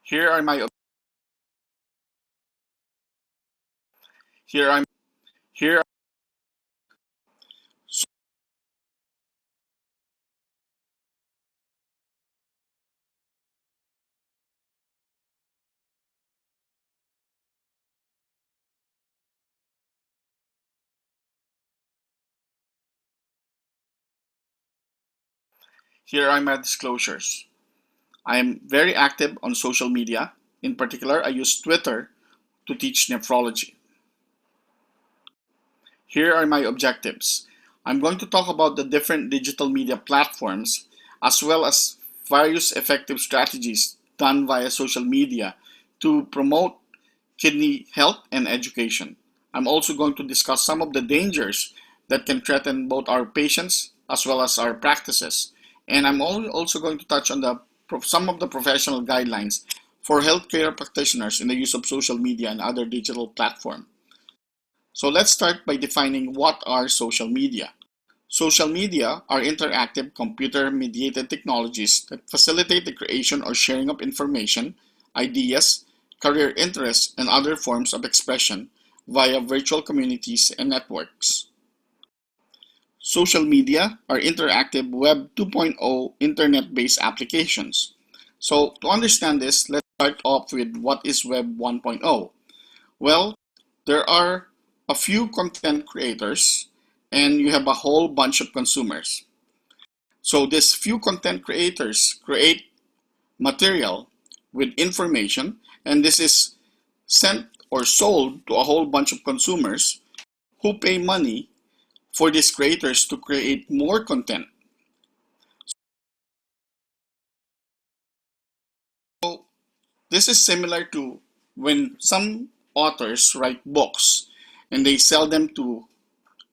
Here are my here I'm here here are my disclosures. I am very active on social media. In particular, I use Twitter to teach nephrology. Here are my objectives. I'm going to talk about the different digital media platforms as well as various effective strategies done via social media to promote kidney health and education. I'm also going to discuss some of the dangers that can threaten both our patients as well as our practices. And I'm also going to touch on some of the professional guidelines for healthcare practitioners in the use of social media and other digital platforms. So let's start by defining what are social media. Social media are interactive computer-mediated technologies that facilitate the creation or sharing of information, ideas, career interests, and other forms of expression via virtual communities and networks. Social media are interactive Web 2.0 internet-based applications. So to understand this, let's start off with what is Web 1.0. Well, there are a few content creators and you have a whole bunch of consumers. So these few content creators create material with information and this is sent or sold to a whole bunch of consumers who pay money for these creators to create more content. So this is similar to when some authors write books and they sell them to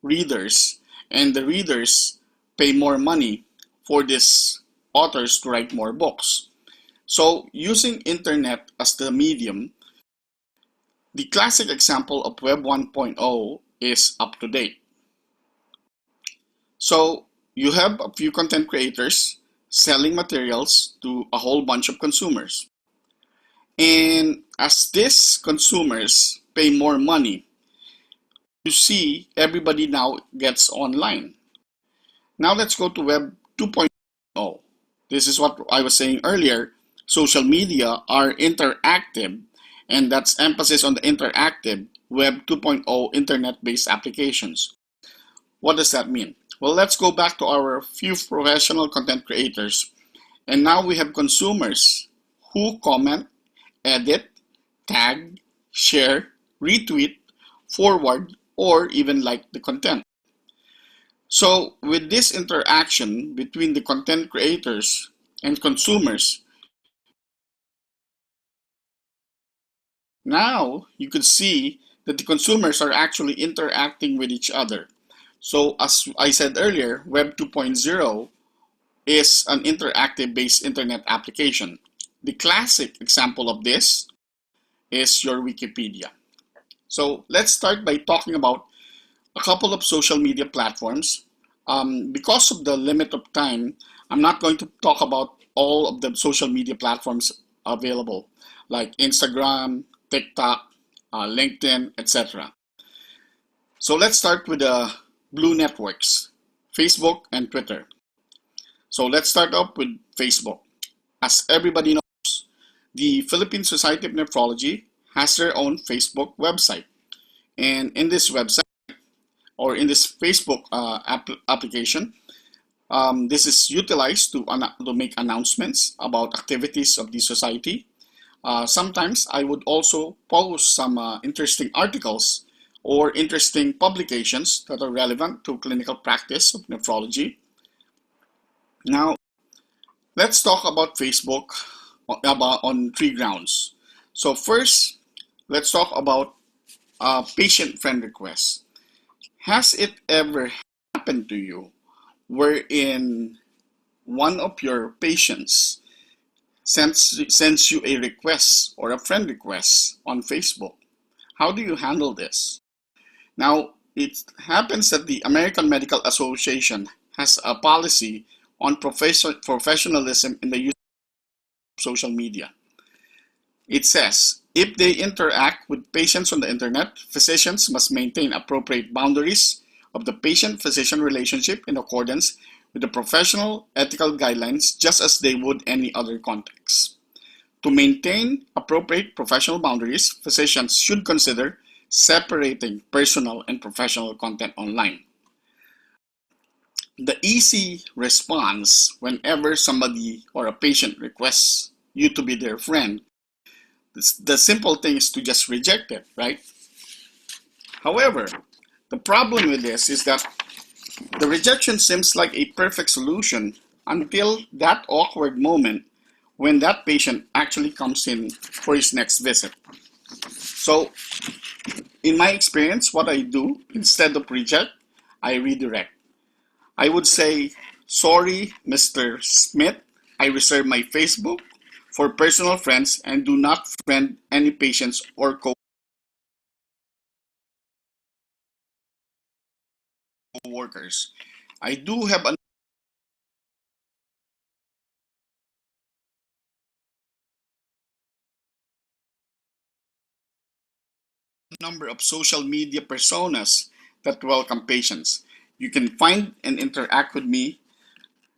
readers and the readers pay more money for these authors to write more books. So using internet as the medium, the classic example of Web 1.0 is up to date. So you have a few content creators selling materials to a whole bunch of consumers. And as these consumers pay more money, you see everybody now gets online. Now let's go to Web 2.0. This is what I was saying earlier. Social media are interactive, and that's emphasis on the interactive Web 2.0 internet-based applications. What does that mean? Well, let's go back to our few professional content creators. And now we have consumers who comment, edit, tag, share, retweet, forward, or even like the content. So with this interaction between the content creators and consumers, now you could see that the consumers are actually interacting with each other. So as I said earlier, Web 2.0 is an interactive based internet application. The classic example of this is your Wikipedia. So let's start by talking about a couple of social media platforms. Because of the limit of time, I'm not going to talk about all of the social media platforms available, like Instagram, TikTok, LinkedIn, etc. So let's start with the blue networks, Facebook and Twitter. So let's start up with Facebook. As everybody knows, the Philippine Society of Nephrology has their own Facebook website. And in this website, or in this Facebook application, this is utilized to make announcements about activities of the society. Sometimes I would also post some interesting articles or interesting publications that are relevant to clinical practice of nephrology. Now, let's talk about Facebook on three grounds. So first, let's talk about patient friend requests. Has it ever happened to you wherein one of your patients sends you a request or a friend request on Facebook? How do you handle this? Now, it happens that the American Medical Association has a policy on professionalism in the use of social media. It says, if they interact with patients on the internet, physicians must maintain appropriate boundaries of the patient-physician relationship in accordance with the professional ethical guidelines just as they would any other context. To maintain appropriate professional boundaries, physicians should consider separating personal and professional content online. The easy response whenever somebody or a patient requests you to be their friend, the simple thing is to just reject it, right? However, the problem with this is that the rejection seems like a perfect solution until that awkward moment when that patient actually comes in for his next visit. So, in my experience, what I do, instead of reject, I redirect. I would say, sorry, Mr. Smith, I reserve my Facebook for personal friends and do not friend any patients or co-workers. I do have a number of social media personas that welcome patients. You can find and interact with me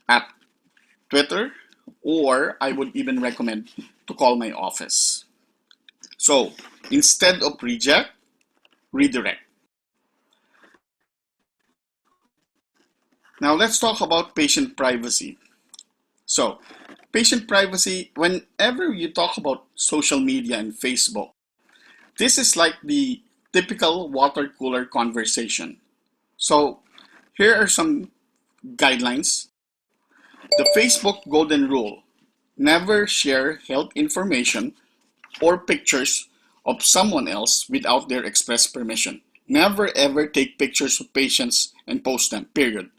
at Twitter, or I would even recommend to call my office. So instead of reject, redirect. Now let's talk about patient privacy. So, patient privacy, whenever you talk about social media and Facebook, this is like the typical water cooler conversation. So, here are some guidelines. The Facebook Golden Rule: never share health information or pictures of someone else without their express permission. Never ever take pictures of patients and post them, period.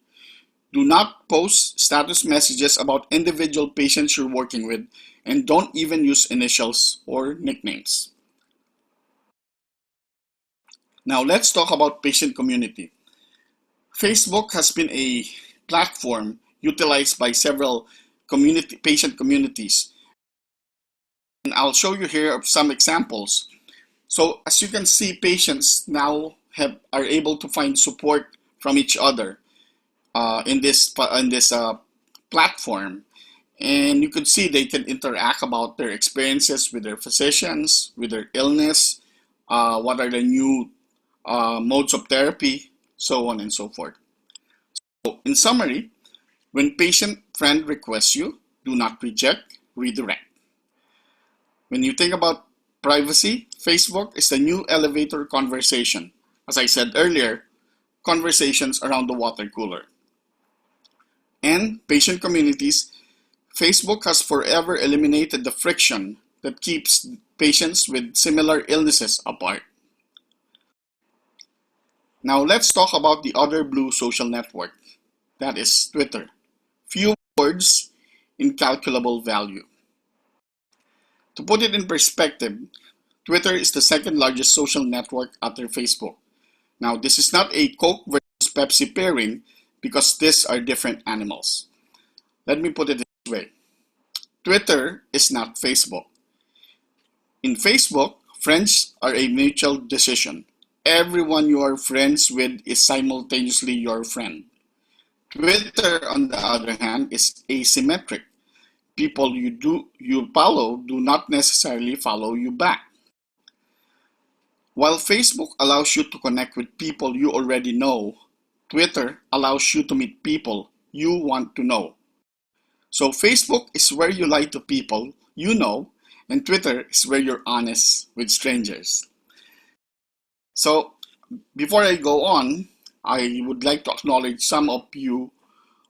Do not post status messages about individual patients you're working with, and don't even use initials or nicknames. Now let's talk about patient community. Facebook has been a platform utilized by several patient communities, and I'll show you here some examples. So as you can see, patients now are able to find support from each other in this platform, and you could see they can interact about their experiences with their physicians, with their illness, what are the new modes of therapy, so on and so forth. So in summary, when patient friend requests you, do not reject, redirect. When you think about privacy, Facebook is the new elevator conversation. As I said earlier, conversations around the water cooler. And patient communities, Facebook has forever eliminated the friction that keeps patients with similar illnesses apart. Now let's talk about the other blue social network, that is Twitter. Few words, incalculable value. To put it in perspective, Twitter is the second largest social network after Facebook. Now, this is not a Coke versus Pepsi pairing because these are different animals. Let me put it this way. Twitter is not Facebook. In Facebook, friends are a mutual decision. Everyone you are friends with is simultaneously your friend. Twitter, on the other hand, is asymmetric. People you follow do not necessarily follow you back. While Facebook allows you to connect with people you already know, Twitter allows you to meet people you want to know. So Facebook is where you lie to people you know, and Twitter is where you're honest with strangers. So before I go on, I would like to acknowledge some of you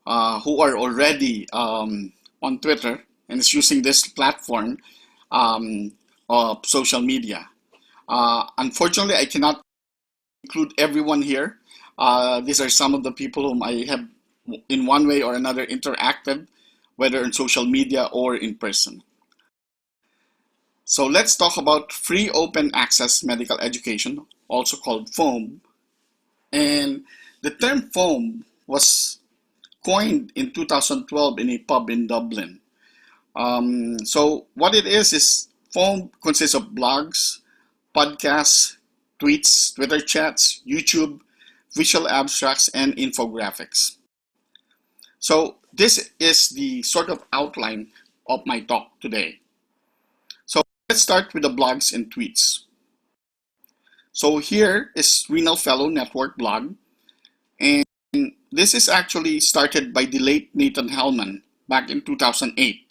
who are already on Twitter and is using this platform of social media. Unfortunately, I cannot include everyone here. These are some of the people whom I have, in one way or another, interacted, whether on social media or in person. So let's talk about free open access medical education, also called FOAM. And the term FOAM was coined in 2012 in a pub in Dublin. So what it is Phone consists of blogs, podcasts, tweets, Twitter chats, YouTube, visual abstracts, and infographics. So this is the sort of outline of my talk today. So let's start with the blogs and tweets. So here is Renal Fellow Network blog, and this is actually started by the late Nathan Hellman back in 2008.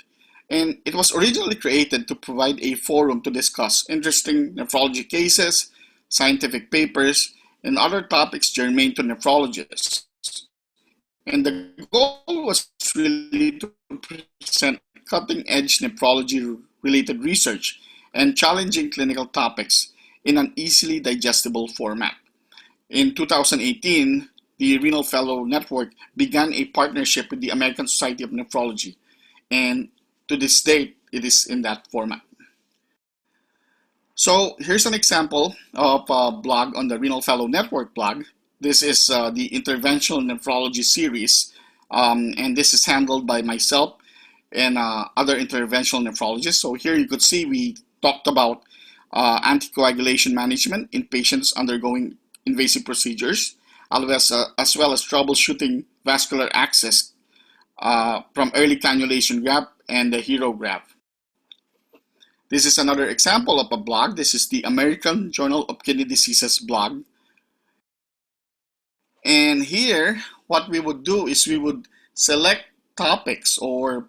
And it was originally created to provide a forum to discuss interesting nephrology cases, scientific papers, and other topics germane to nephrologists. And the goal was really to present cutting-edge nephrology-related research and challenging clinical topics in an easily digestible format. In 2018, the Renal Fellow Network began a partnership with the American Society of Nephrology, and to this date, it is in that format. So here's an example of a blog on the Renal Fellow Network blog. This is the Interventional Nephrology series, and this is handled by myself and other interventional nephrologists. So here you could see we talked about anticoagulation management in patients undergoing invasive procedures, as well as troubleshooting vascular access from early cannulation graft and the hero graft. This is another example of a blog. This is the American Journal of Kidney Diseases blog. And here, what we would do is we would select topics or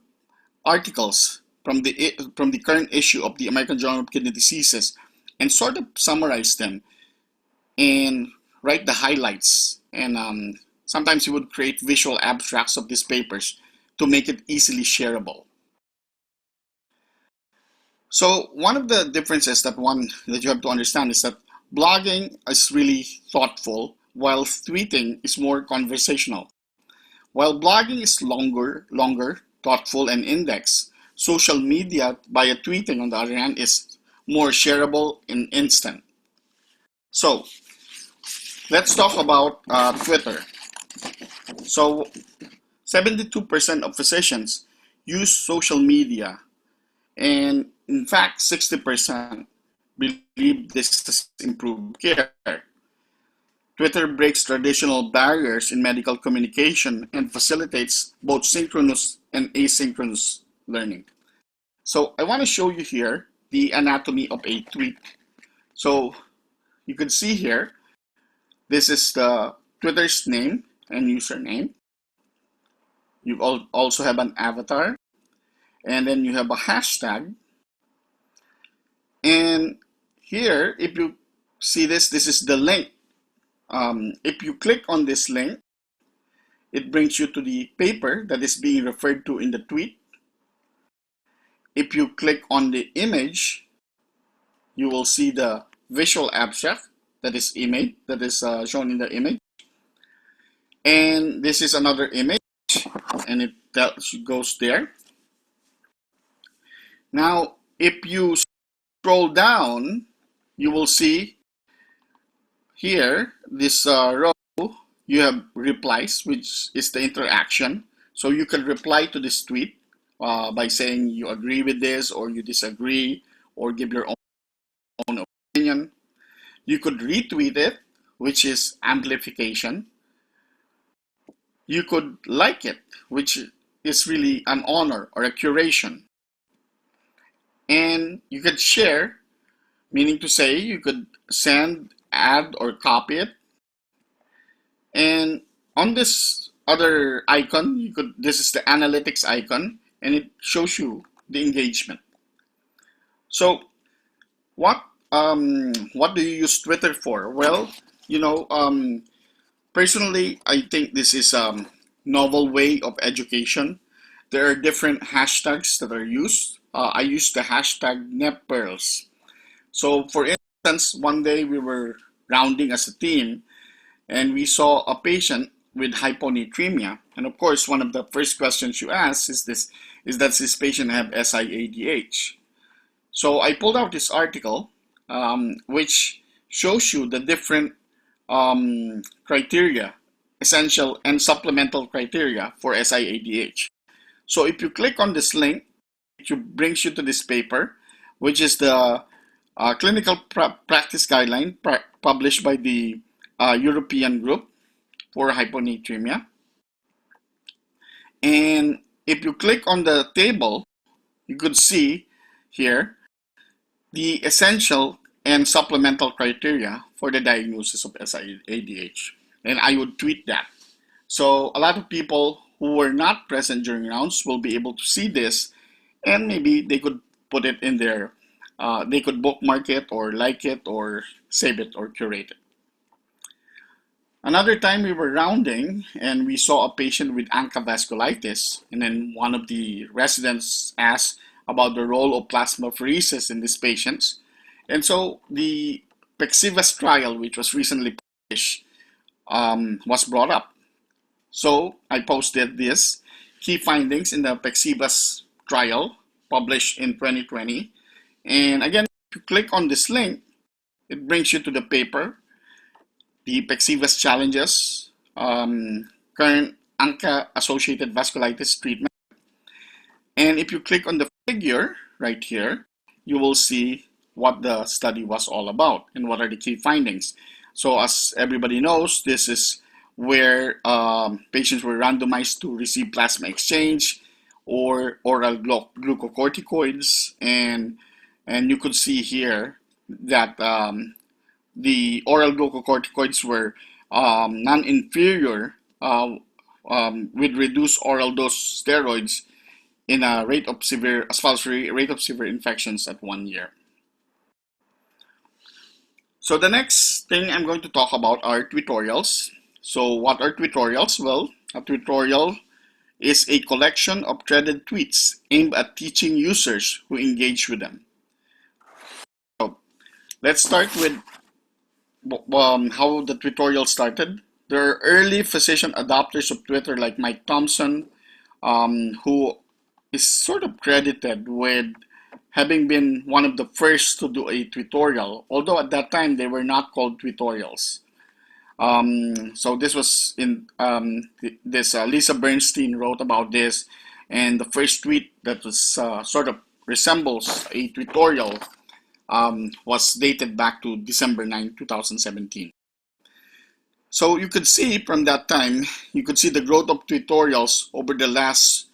articles from the current issue of the American Journal of Kidney Diseases and sort of summarize them and write the highlights. And sometimes we would create visual abstracts of these papers to make it easily shareable. So one of the differences that you have to understand is that blogging is really thoughtful, while tweeting is more conversational. While blogging is longer, thoughtful, and indexed, social media via tweeting, on the other hand, is more shareable and instant. So let's talk about Twitter. So 72% of physicians use social media, and in fact, 60% believe this has improved care. Twitter breaks traditional barriers in medical communication and facilitates both synchronous and asynchronous learning. So I want to show you here the anatomy of a tweet. So you can see here, this is the Twitter's name and username. You also have an avatar, and then you have a hashtag. And here, if you see this is the link. If you click on this link, it brings you to the paper that is being referred to in the tweet. If you click on the image, you will see the visual abstract that is shown in the image. And this is another image, and it goes there. Now, if you scroll down, you will see here, this row, you have replies, which is the interaction. So you can reply to this tweet by saying you agree with this, or you disagree, or give your own opinion. You could retweet it, which is amplification. You could like it, which is really an honor or a curation. And you could share, meaning to say you could send, add, or copy it. And on this other icon, this is the analytics icon, and it shows you the engagement. So what do you use Twitter for? Well, personally, I think this is a novel way of education. There are different hashtags that are used. I use the hashtag NepPearls. So for instance, one day we were rounding as a team, and we saw a patient with hyponatremia. And of course, one of the first questions you ask is does this patient have SIADH? So I pulled out this article, which shows you the different criteria, essential and supplemental criteria for SIADH. So if you click on this link, it brings you to this paper, which is the clinical practice guideline published by the European group for hyponatremia. And if you click on the table, you could see here the essential and supplemental criteria for the diagnosis of SIADH. And I would tweet that. So a lot of people who were not present during rounds will be able to see this, and maybe they could put it in their, they could bookmark it or like it or save it or curate it. Another time we were rounding and we saw a patient with ANCA vasculitis, and then one of the residents asked about the role of plasmapheresis in these patients. And so the Pexivas trial, which was recently published, was brought up. So I posted this key findings in the Pexivas trial published in 2020. And again, if you click on this link, it brings you to the paper, the Pexivas challenges, current ANCA-associated vasculitis treatment. And if you click on the figure right here, you will see what the study was all about and what are the key findings. So as everybody knows, this is where patients were randomized to receive plasma exchange or oral glucocorticoids, and you could see here that the oral glucocorticoids were non-inferior with reduced oral dose steroids in a rate of severe, as far as rate of severe infections at 1 year. So the next thing I'm going to talk about are tutorials. So what are tutorials? Well, a tutorial is a collection of threaded tweets aimed at teaching users who engage with them. So let's start with how the tutorial started. There are early physician adopters of Twitter like Mike Thompson, who is sort of credited with having been one of the first to do a tutorial, although at that time they were not called tutorials. So this was in Lisa Bernstein wrote about this, and the first tweet that was sort of resembles a tutorial was dated back to December 9, 2017. So you could see from that time, you could see the growth of tutorials over the last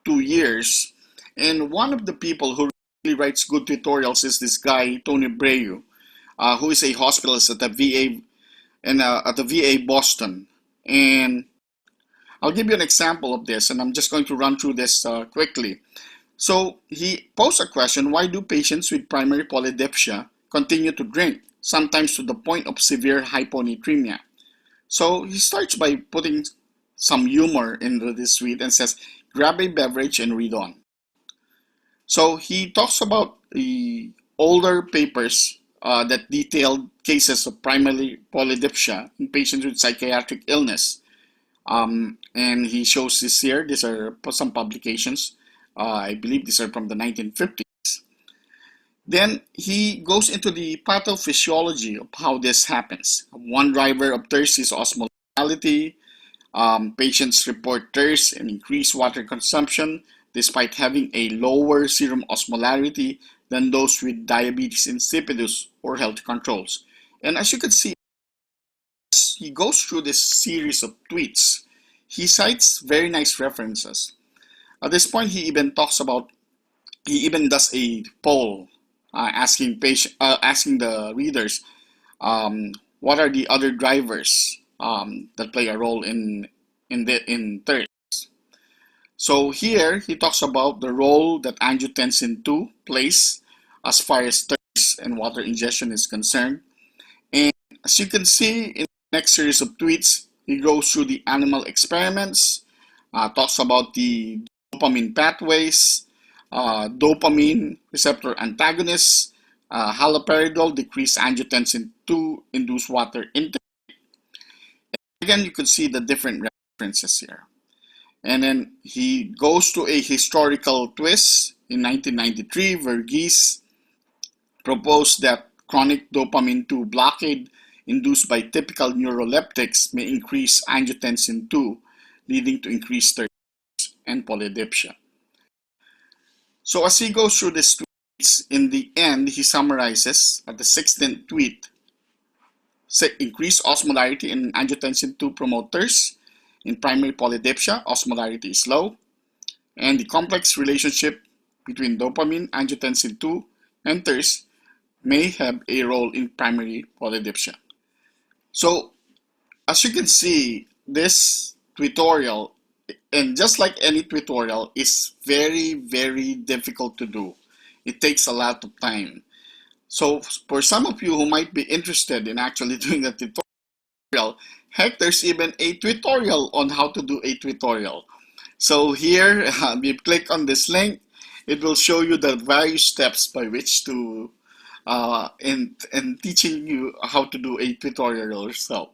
2 years. And one of the people who really writes good tutorials is this guy, Tony Breu, who is a hospitalist at the VA at the VA Boston. And I'll give you an example of this, and I'm just going to run through this quickly. So he posed a question: why do patients with primary polydipsia continue to drink, sometimes to the point of severe hyponatremia? So he starts by putting some humor into this tweet and says, grab a beverage and read on. So he talks about the older papers that detailed cases of primary polydipsia in patients with psychiatric illness. And he shows this here. These are some publications. I believe these are from the 1950s. Then he goes into the pathophysiology of how this happens. One driver of thirst is osmolality. Patients report thirst and increased water consumption despite having a lower serum osmolarity than those with diabetes insipidus or health controls. And as you can see, as he goes through this series of tweets, he cites very nice references. At this point, he even does a poll asking the readers what are the other drivers that play a role in thirst. So here he talks about the role that angiotensin 2 plays as far as thirst and water ingestion is concerned. And as you can see in the next series of tweets, he goes through the animal experiments, talks about the dopamine pathways, dopamine receptor antagonists, haloperidol decrease angiotensin 2 induce water intake. Again, you could see the different references here. And then he goes to a historical twist. In 1993, Verghese proposed that chronic dopamine 2 blockade induced by typical neuroleptics may increase angiotensin 2, leading to increased thirst and polydipsia. So as he goes through this tweets, in the end, he summarizes at the 16th tweet, increased osmolarity in angiotensin II promoters. In primary polydipsia, osmolarity is low, and the complex relationship between dopamine, angiotensin II, and TERS may have a role in primary polydipsia. So, as you can see, this tutorial, and just like any tutorial, is very, very difficult to do. It takes a lot of time. So for some of you who might be interested in actually doing the tutorial, heck, there's even a tutorial on how to do a tutorial. So here, you click on this link, it will show you the various steps by which to, in teaching you how to do a tutorial yourself.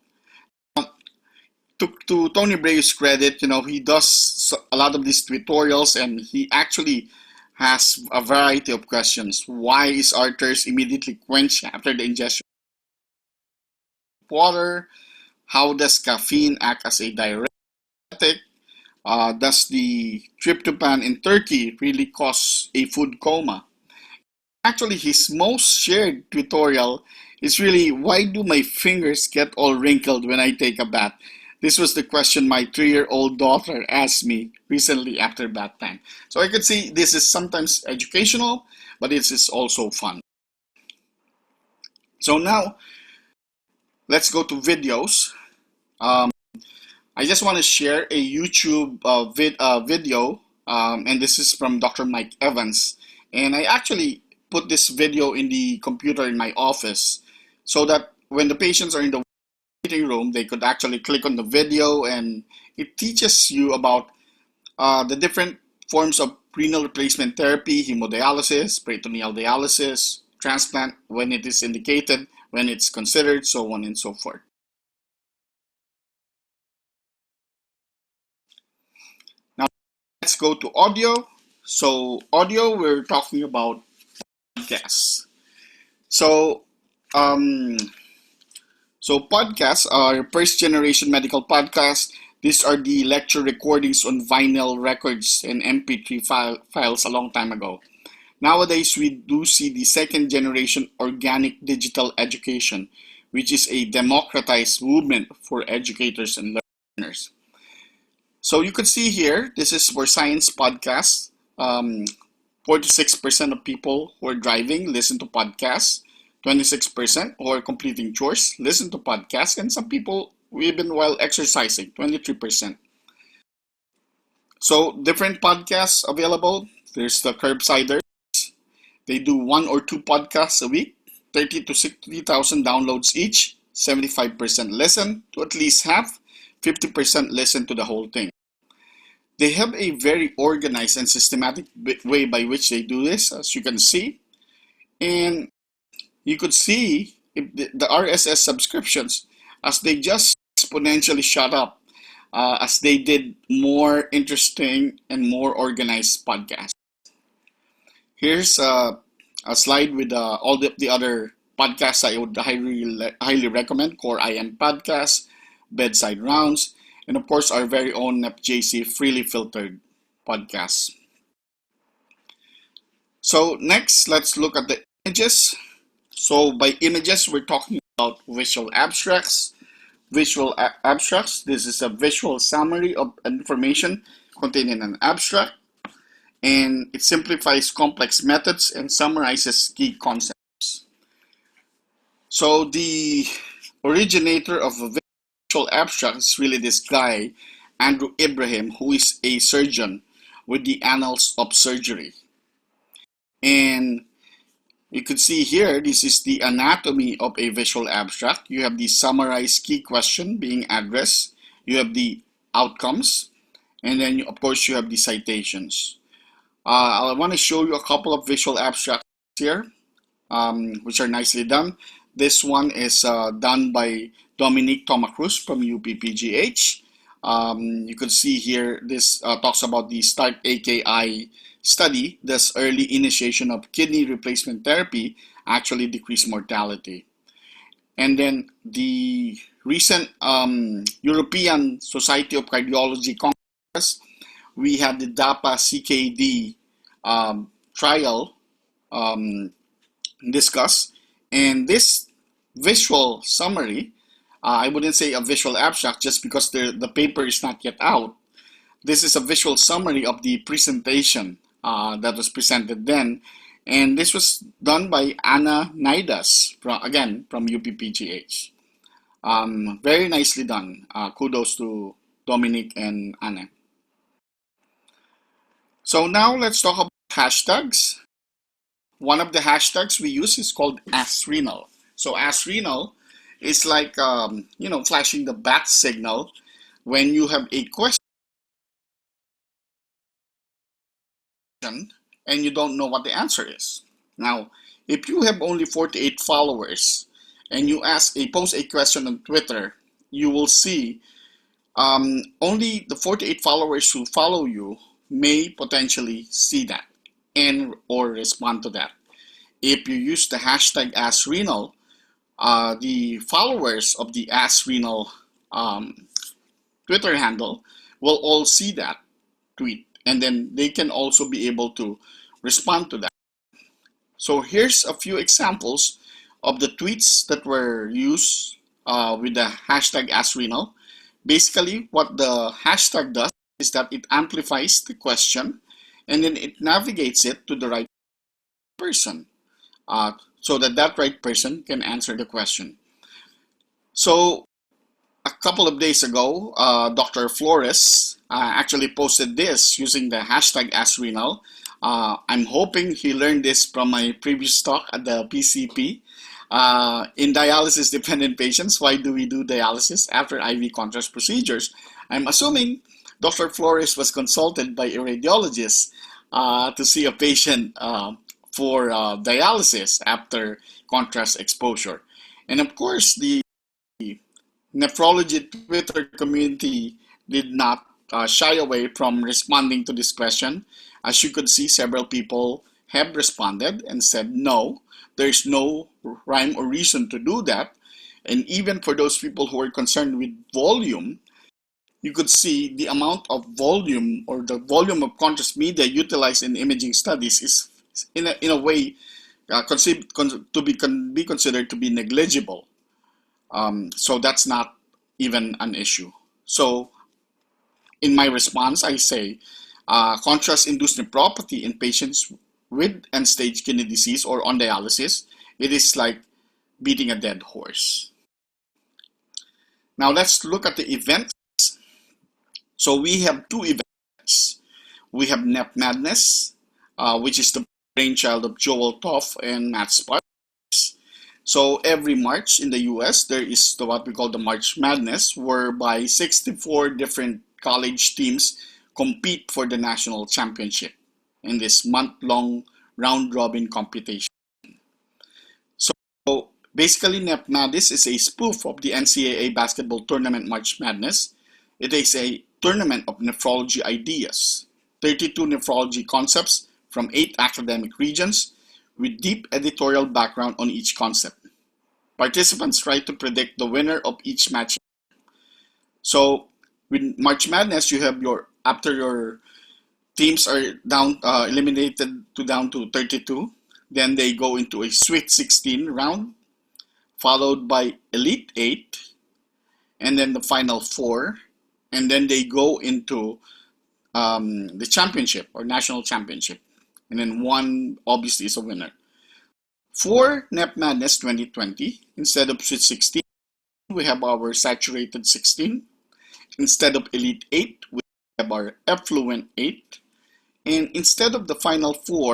To Tony Bray's credit, he does a lot of these tutorials, and he actually has a variety of questions. Why is our thirst immediately quenched after the ingestion of water? How does caffeine act as a diuretic? Does the tryptophan in turkey really cause a food coma? Actually, his most shared tutorial is really, why do my fingers get all wrinkled when I take a bath? This was the question my 3-year-old daughter asked me recently after bath time. So I could see this is sometimes educational, but it is also fun. So now, let's go to videos. I just want to share a YouTube video, and this is from Dr. Mike Evans. And I actually put this video in the computer in my office so that when the patients are in the waiting room, they could actually click on the video, and it teaches you about the different forms of renal replacement therapy, hemodialysis, peritoneal dialysis, transplant, when it is indicated, when it's considered, so on and so forth. Now let's go to audio. So audio, we're talking about podcasts. So podcasts are first generation medical podcasts. These are the lecture recordings on vinyl records and MP3 files a long time ago. Nowadays, we do see the second generation organic digital education, which is a democratized movement for educators and learners. So you could see here, this is for science podcasts. 46% of people who are driving listen to podcasts. 26% who are completing chores listen to podcasts, and some people even while exercising, 23%. So different podcasts available. There's the Curbsiders. They do 1 or 2 podcasts a week, 30 to 60,000 downloads each, 75% listen to at least half, 50% listen to the whole thing. They have a very organized and systematic way by which they do this, as you can see. And you could see the RSS subscriptions as they just exponentially shot up as they did more interesting and more organized podcasts. Here's a slide with all the other podcasts I would highly recommend. Core IM Podcast, Bedside Rounds, and of course our very own NEPJC Freely Filtered podcast. So next, let's look at the images. So by images, we're talking about visual abstracts. Visual abstracts, this is a visual summary of information contained in an abstract, and it simplifies complex methods and summarizes key concepts. So the originator of a visual abstract is really this guy, Andrew Ibrahim, who is a surgeon with the Annals of Surgery. And you could see here, this is the anatomy of a visual abstract. You have the summarized key question being addressed. You have the outcomes. And then, of course, you have the citations. I want to show you a couple of visual abstracts here, which are nicely done. This one is done by Dominique Tomacruz from UPPGH. You could see here, this talks about the START AKI study. Does early initiation of kidney replacement therapy actually decrease mortality? And then the recent European Society of Cardiology Congress, we had the DAPA CKD trial um, discuss. And this visual summary, I wouldn't say a visual abstract just because the paper is not yet out. This is a visual summary of the presentation that was presented then. And this was done by Anna Naidas, again, from UPPGH. Very nicely done. Kudos to Dominic and Anna. So now let's talk about hashtags. One of the hashtags we use is called AskRenal. So AskRenal is like, flashing the bat signal when you have a question and you don't know what the answer is. Now, if you have only 48 followers and you post a question on Twitter, you will see only the 48 followers who follow you may potentially see that and or respond to that. If you use the hashtag AskRenal, the followers of the AskRenal Twitter handle will all see that tweet, and then they can also be able to respond to that. So here's a few examples of the tweets that were used with the hashtag AskRenal. Basically, what the hashtag does is that it amplifies the question and then it navigates it to the right person so that that right person can answer the question. So a couple of days ago, Dr. Flores actually posted this using the hashtag AskRenal. I'm hoping he learned this from my previous talk at the PCP. In dialysis-dependent patients, why do we do dialysis after IV contrast procedures? I'm assuming Dr. Flores was consulted by a radiologist to see a patient for dialysis after contrast exposure. And of course, the nephrology Twitter community did not shy away from responding to this question. As you could see, several people have responded and said no, there's no rhyme or reason to do that. And even for those people who are concerned with volume, you could see the amount of volume or the volume of contrast media utilized in imaging studies is in a way be considered to be negligible. So that's not even an issue. So in my response, I say contrast-induced nephropathy in patients with end-stage kidney disease or on dialysis, it is like beating a dead horse. Now let's look at the events. So we have two events. We have Nep Madness, which is the brainchild of Joel Toff and Matt Sparks. So every March in the US, there is what we call the March Madness, whereby 64 different college teams compete for the national championship in this month-long round-robin competition. So basically, Nep Madness is a spoof of the NCAA basketball tournament March Madness. It is a tournament of nephrology ideas, 32 nephrology concepts from 8 academic regions with deep editorial background on each concept. Participants try to predict the winner of each match. So with March Madness, you have after your teams are eliminated down to 32, then they go into a Sweet 16 round, followed by Elite 8, and then the Final 4, and then they go into the championship or national championship, and then one obviously is a winner. For Nep Madness 2020, instead of Sweet 16, we have our Saturated 16. Instead of Elite 8, we have our Effluent 8. And instead of the Final 4,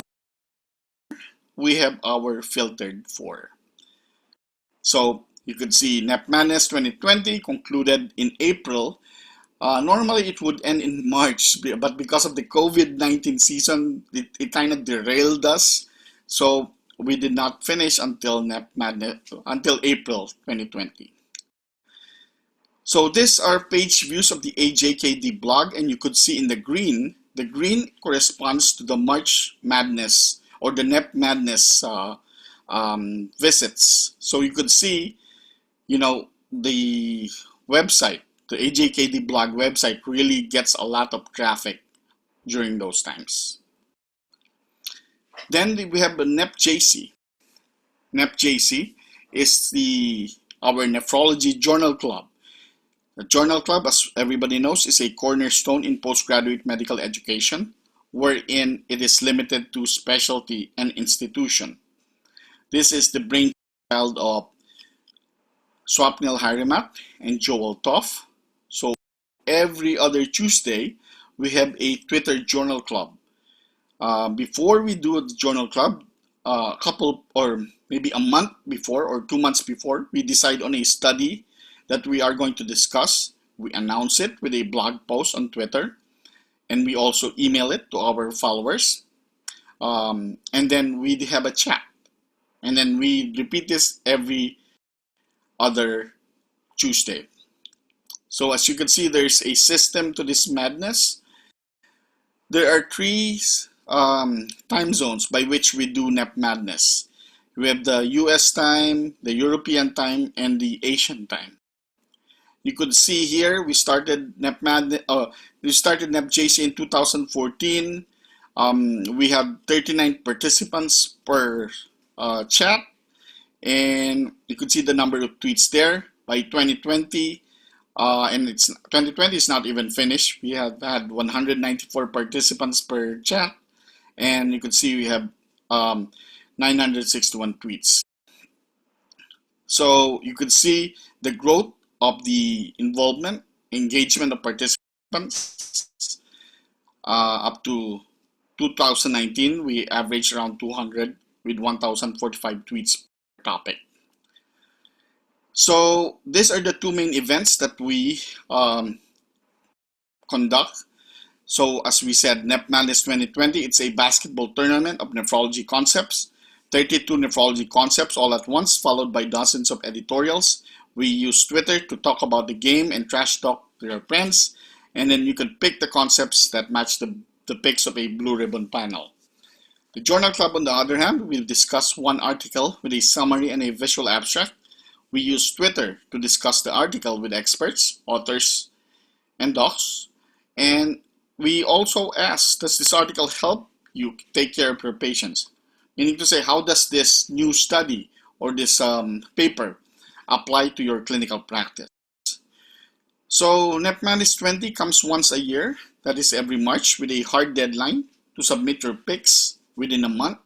we have our Filtered 4. So you could see Nep Madness 2020 concluded in April. Normally it would end in March, but because of the COVID-19 season, it kind of derailed us. So we did not finish until Nep Madness, until April 2020. So these are page views of the AJKD blog, and you could see in the green corresponds to the March Madness or the Nep Madness visits. So you could see, the website, the AJKD blog website really gets a lot of traffic during those times. Then we have the NEPJC. NEPJC is our nephrology journal club. The journal club, as everybody knows, is a cornerstone in postgraduate medical education, wherein it is limited to specialty and institution. This is the brainchild of Swapnil Harimat and Joel Toff. So every other Tuesday, we have a Twitter journal club. Before we do the journal club, a couple or maybe a month before or 2 months before, we decide on a study that we are going to discuss. We announce it with a blog post on Twitter, and we also email it to our followers. And then we have a chat. And then we repeat this every other Tuesday. So as you can see, there's a system to this madness. There are three time zones by which we do NEP Madness. We have the US time, the European time, and the Asian time. You could see here we started NEP JC in 2014. We have 39 participants per chat, and you could see the number of tweets there. By 2020, and 2020 is not even finished. We have had 194 participants per chat, and you can see we have 961 tweets. So you could see the growth of the involvement, engagement of participants. Up to 2019, we averaged around 200 with 1,045 tweets per topic. So these are the two main events that we conduct. So as we said, NEP Madness 2020, it's a basketball tournament of nephrology concepts. 32 nephrology concepts all at once, followed by dozens of editorials. We use Twitter to talk about the game and trash talk to your friends. And then you can pick the concepts that match the picks of a blue ribbon panel. The Journal Club, on the other hand, will discuss one article with a summary and a visual abstract. We use Twitter to discuss the article with experts, authors, and docs. And we also ask, does this article help you take care of your patients? Meaning to say, how does this new study or this paper apply to your clinical practice? So NEP Madness 20 comes once a year, that is every March, with a hard deadline to submit your picks within a month.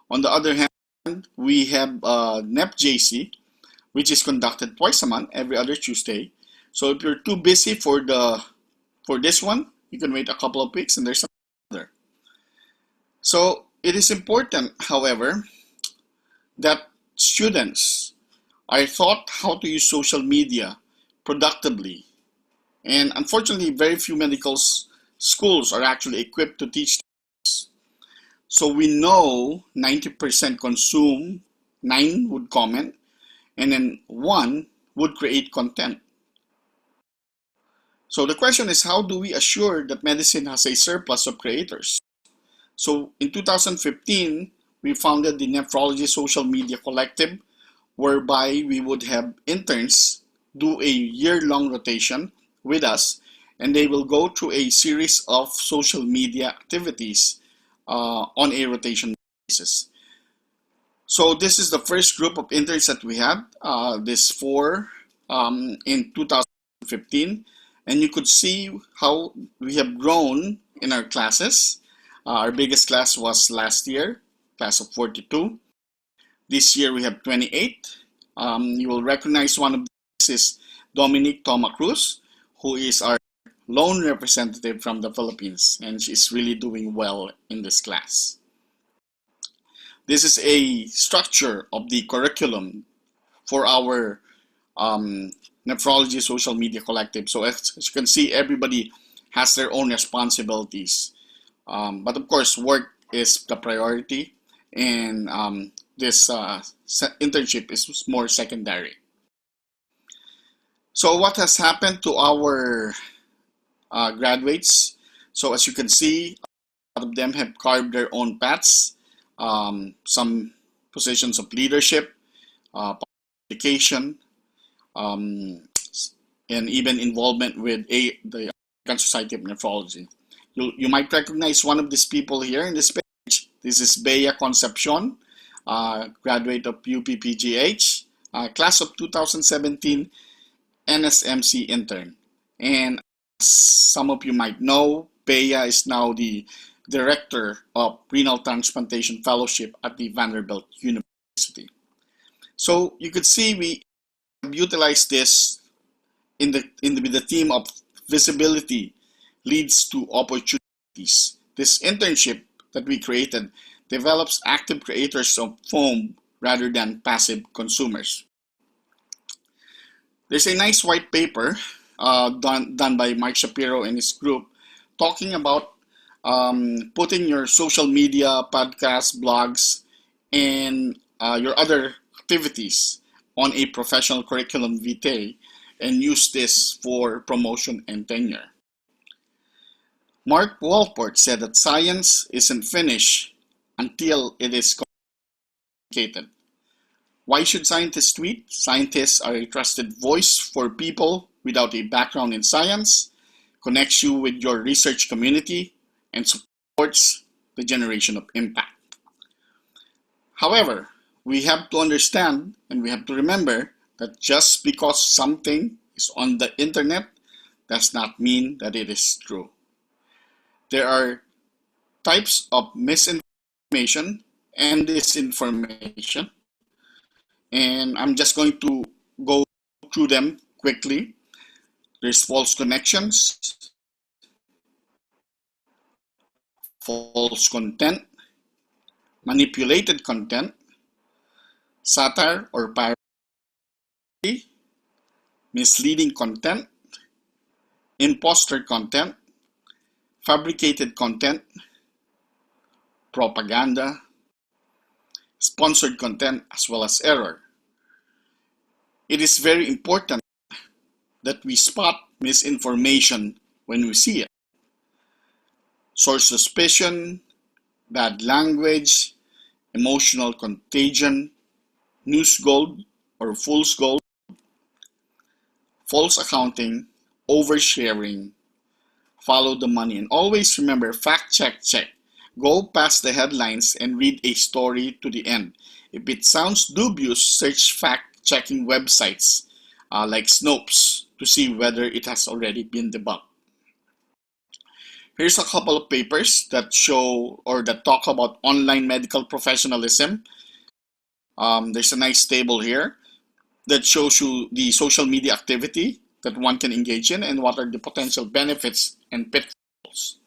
On the other hand, we have NEP JC, which is conducted twice a month, every other Tuesday. So if you're too busy for this one, you can wait a couple of weeks and there's another. So it is important, however, that students are taught how to use social media productively. And unfortunately, very few medical schools are actually equipped to teach this. So we know 90% consume, 9 would comment, and then 1 would create content. So the question is, how do we assure that medicine has a surplus of creators? So in 2015, we founded the Nephrology Social Media Collective, whereby we would have interns do a year-long rotation with us, and they will go through a series of social media activities on a rotation basis. So this is the first group of interns that we had, this 4 in 2015, and you could see how we have grown in our classes. Our biggest class was last year, class of 42. This year we have 28. You will recognize one of these is Dominique Toma Cruz, who is our lone representative from the Philippines, and she's really doing well in this class. This is a structure of the curriculum for our Nephrology Social Media Collective. So as you can see, everybody has their own responsibilities. But of course, work is the priority, and this internship is more secondary. So what has happened to our graduates? So as you can see, a lot of them have carved their own paths, some positions of leadership, publication, and even involvement with the American Society of Nephrology. You might recognize one of these people here in this page. This is Bea Concepcion, graduate of UPPGH, class of 2017, NSMC intern. And as some of you might know, Bea is now the Director of Renal Transplantation Fellowship at the Vanderbilt University. So you could see we utilize this with the theme of visibility leads to opportunities. This internship that we created develops active creators of foam rather than passive consumers. There's a nice white paper done by Mike Shapiro and his group talking about putting your social media, podcasts, blogs, and your other activities on a professional curriculum vitae and use this for promotion and tenure. Mark Walport said that science isn't finished until it is communicated. Why should scientists tweet? Scientists are a trusted voice for people without a background in science, connects you with your research community, and supports the generation of impact. However, we have to understand and we have to remember that just because something is on the internet does not mean that it is true. There are types of misinformation and disinformation, and I'm just going to go through them quickly. There's false connections, false content, manipulated content, satire or parody, misleading content, imposter content, fabricated content, propaganda, sponsored content, as well as error. It is very important that we spot misinformation when we see it. Source suspicion, bad language, emotional contagion, news gold or fool's gold, false accounting, oversharing, follow the money. And always remember, fact check. Go past the headlines and read a story to the end. If it sounds dubious, search fact-checking websites like Snopes to see whether it has already been debunked. Here's a couple of papers that show or that talk about online medical professionalism. There's a nice table here that shows you the social media activity that one can engage in and what are the potential benefits and pitfalls.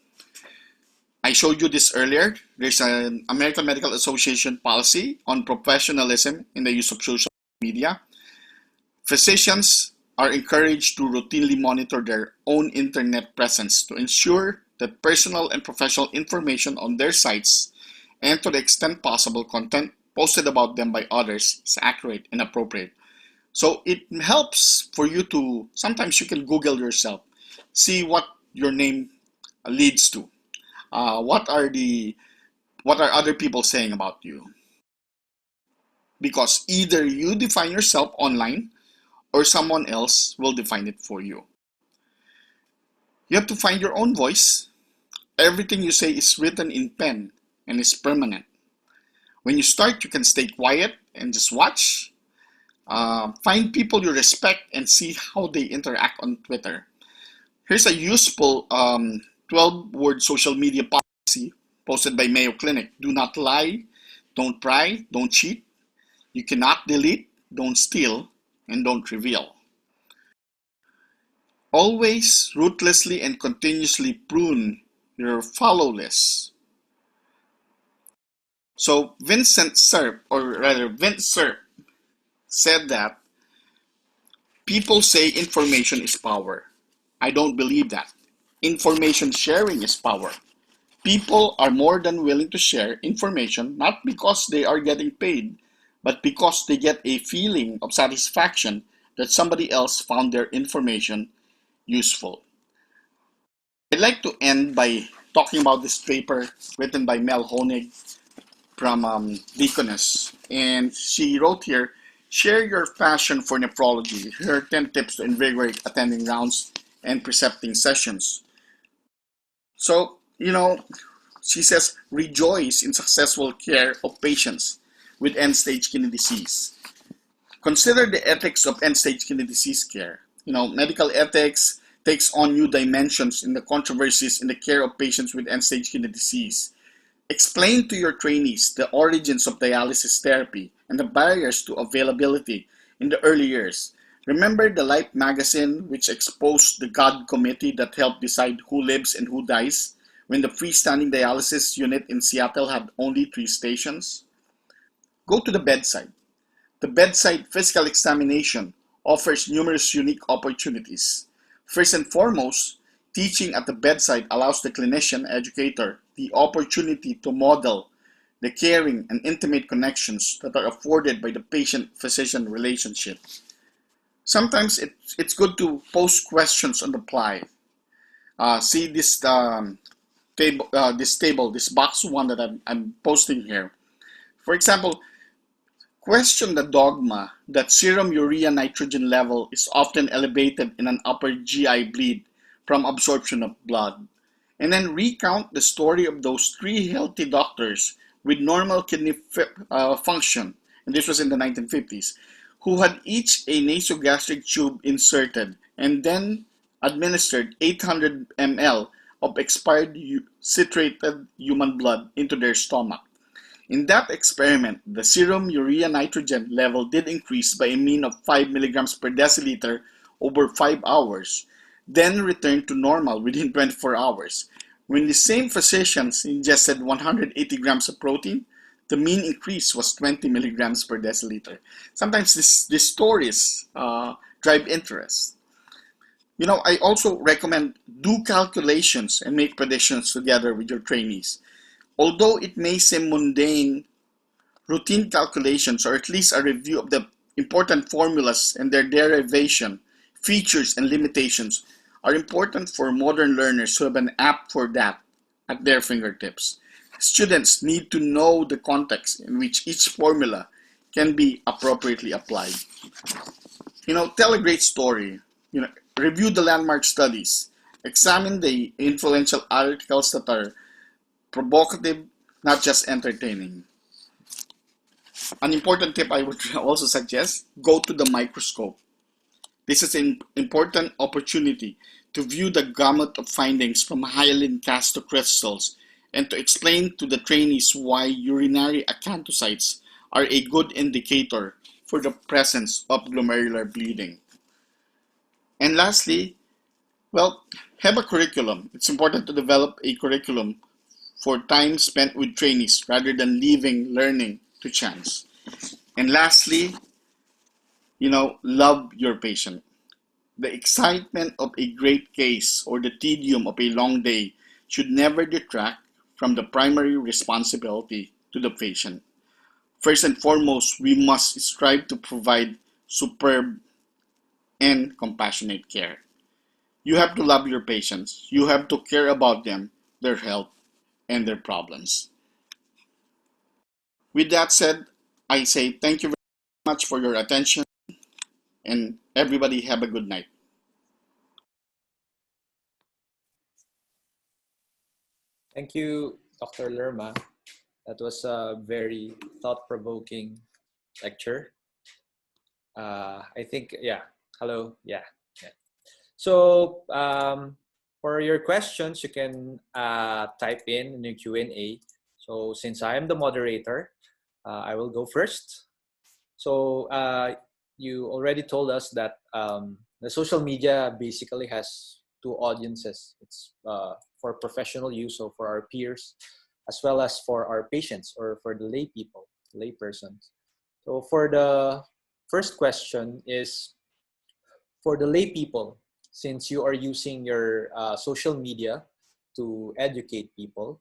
I showed you this earlier. There's an American Medical Association policy on professionalism in the use of social media. Physicians are encouraged to routinely monitor their own internet presence to ensure that personal and professional information on their sites and to the extent possible content posted about them by others is accurate and appropriate. So it helps for you to, sometimes you can Google yourself, see what your name leads to. What are other people saying about you? Because either you define yourself online or someone else will define it for you. You have to find your own voice. Everything you say is written in pen and is permanent. When you start, you can stay quiet and just watch. Find people you respect and see how they interact on Twitter. Here's a useful 12-word social media policy posted by Mayo Clinic. Do not lie, don't pry, don't cheat. You cannot delete, don't steal, and don't reveal. Always ruthlessly and continuously prune your follow list. So Vince Cerf said that people say information is power. I don't believe that. Information sharing is power. People are more than willing to share information not because they are getting paid, but because they get a feeling of satisfaction that somebody else found their information useful. I'd like to end by talking about this paper written by Mel Honig from Deaconess. And she wrote here, share your passion for nephrology. Here are 10 tips to invigorate attending rounds and precepting sessions. So, She says, rejoice in successful care of patients with end-stage kidney disease. Consider the ethics of end-stage kidney disease care. Medical ethics takes on new dimensions in the controversies in the care of patients with end-stage kidney disease. Explain to your trainees the origins of dialysis therapy and the barriers to availability in the early years. Remember the Life magazine, which exposed the God committee that helped decide who lives and who dies, when the freestanding dialysis unit in Seattle had only 3 stations? Go to the bedside. The bedside physical examination offers numerous unique opportunities. First and foremost, teaching at the bedside allows the clinician educator the opportunity to model the caring and intimate connections that are afforded by the patient-physician relationship. Sometimes it's good to post questions on the fly. See this box one that I'm posting here. For example, question the dogma that serum urea nitrogen level is often elevated in an upper GI bleed from absorption of blood. And then recount the story of those 3 healthy doctors with normal kidney function, and this was in the 1950s, who had each a nasogastric tube inserted and then administered 800 ml of expired citrated human blood into their stomach. In that experiment, the serum urea nitrogen level did increase by a mean of 5 milligrams per deciliter over 5 hours, then returned to normal within 24 hours. When the same physicians ingested 180 grams of protein, the mean increase was 20 milligrams per deciliter. Sometimes these stories drive interest. I also recommend do calculations and make predictions together with your trainees. Although it may seem mundane, routine calculations, or at least a review of the important formulas and their derivation, features, and limitations, are important for modern learners who have an app for that at their fingertips. Students need to know the context in which each formula can be appropriately applied. Tell a great story. Review the landmark studies. Examine the influential articles that are provocative, not just entertaining. An important tip I would also suggest, go to the microscope. This is an important opportunity to view the gamut of findings from hyaline crystals and to explain to the trainees why urinary acanthocytes are a good indicator for the presence of glomerular bleeding. And lastly, have a curriculum. It's important to develop a curriculum for time spent with trainees rather than leaving learning to chance. And lastly, love your patient. The excitement of a great case or the tedium of a long day should never detract from the primary responsibility to the patient. First and foremost, we must strive to provide superb and compassionate care. You have to love your patients. You have to care about them, their health, and their problems. With that said, I say thank you very much for your attention, and everybody have a good night. Thank you, Dr. Lerma. That was a very thought-provoking lecture. I think, yeah. Hello. Yeah. Yeah. So for your questions, you can type in the Q&A. So since I am the moderator, I will go first. So you already told us that the social media basically has 2 audiences. It's for professional use, so for our peers, as well as for our patients or for the lay people, lay persons. So for the first question is for the lay people, since you are using your social media to educate people,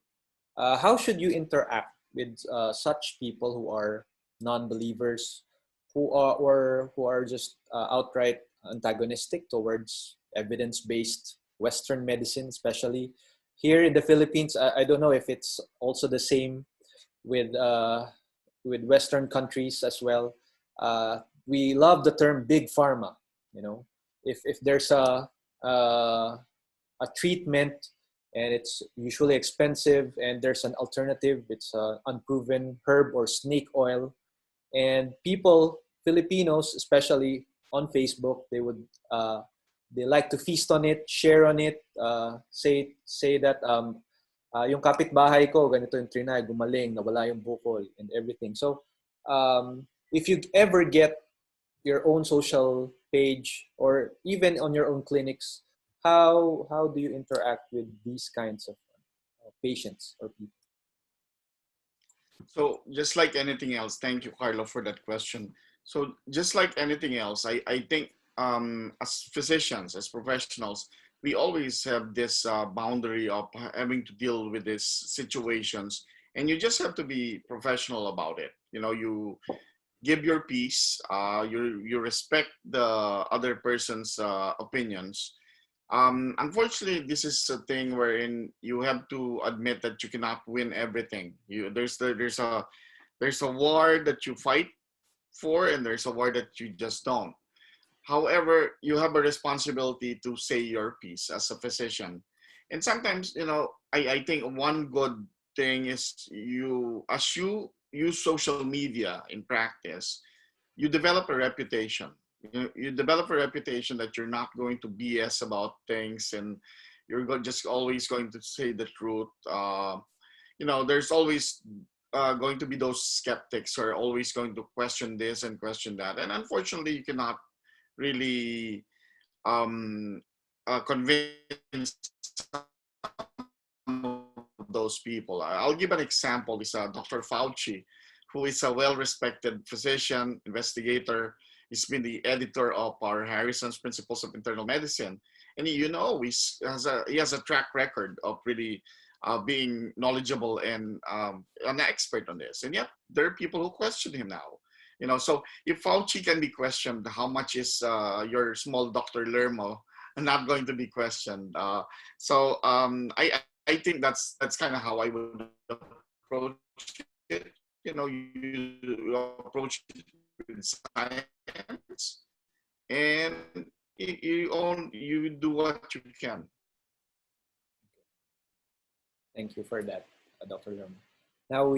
how should you interact with such people who are non-believers, who are just outright antagonistic towards evidence-based Western medicine, especially here in the Philippines? I don't know if it's also the same with Western countries as well. We love the term big pharma. If there's a treatment and it's usually expensive. And there's an alternative. It's unproven herb or snake oil. And people, Filipinos especially on Facebook, they like to feast on it, share on it, say that yung kapitbahay ko ganito yung trinay, gumaling, nawala yung bukol and everything. So if you ever get your own social page or even on your own clinics, how do you interact with these kinds of patients or people? So just like anything else, thank you, Carlo, for that question. So just like anything else, I think as physicians, as professionals, we always have this boundary of having to deal with these situations, and you just have to be professional about it. You know, you give your piece, you respect the other person's opinions. Unfortunately, this is a thing wherein you have to admit that you cannot win everything. There's a war that you fight for, and there's a war that you just don't. However, you have a responsibility to say your piece as a physician. And sometimes, I think one good thing is as you use social media in practice, you develop a reputation. You develop a reputation that you're not going to BS about things, and just always going to say the truth. There's always going to be those skeptics who are always going to question this and question that. And unfortunately, you cannot really convince those people. I'll give an example. Is Dr. Fauci, who is a well-respected physician, investigator. He's been the editor of our Harrison's Principles of Internal Medicine, and he has a track record of really being knowledgeable and an expert on this. And yet there are people who question him now. So if Fauci can be questioned, how much is your small Dr. Lermo not going to be questioned? I think that's kind of how I would approach it. You approach it with science, and you do what you can. Thank you for that, Dr. Lerma. Now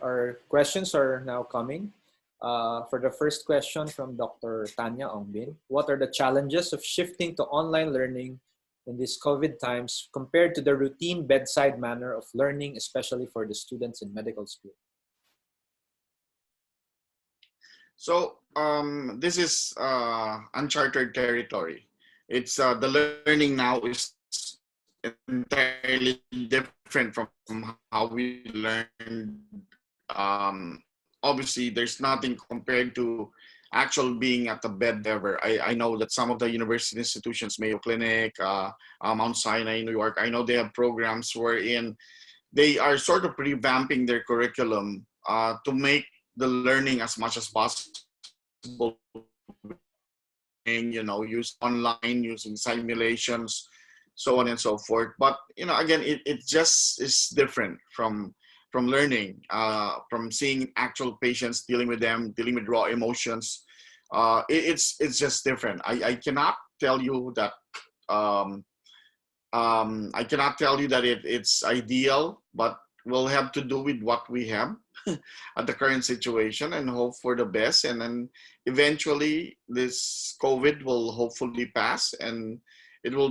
our questions are now coming. For the first question from Dr. Tanya Ongbin, what are the challenges of shifting to online learning in these COVID times compared to the routine bedside manner of learning, especially for the students in medical school? So this is uncharted territory. It's the learning now is entirely different from how we learned. Obviously, there's nothing compared to actual being at the bed ever. I know that some of the university institutions, Mayo Clinic, Mount Sinai, New York, I know they have programs wherein they are sort of revamping their curriculum to make the learning as much as possible, use online, using simulations, so on and so forth. But again, it just is different from learning, from seeing actual patients, dealing with them, dealing with raw emotions. It's just different. I cannot tell you that it's ideal, but we'll have to do with what we have at the current situation and hope for the best. And then eventually this COVID will hopefully pass, and it will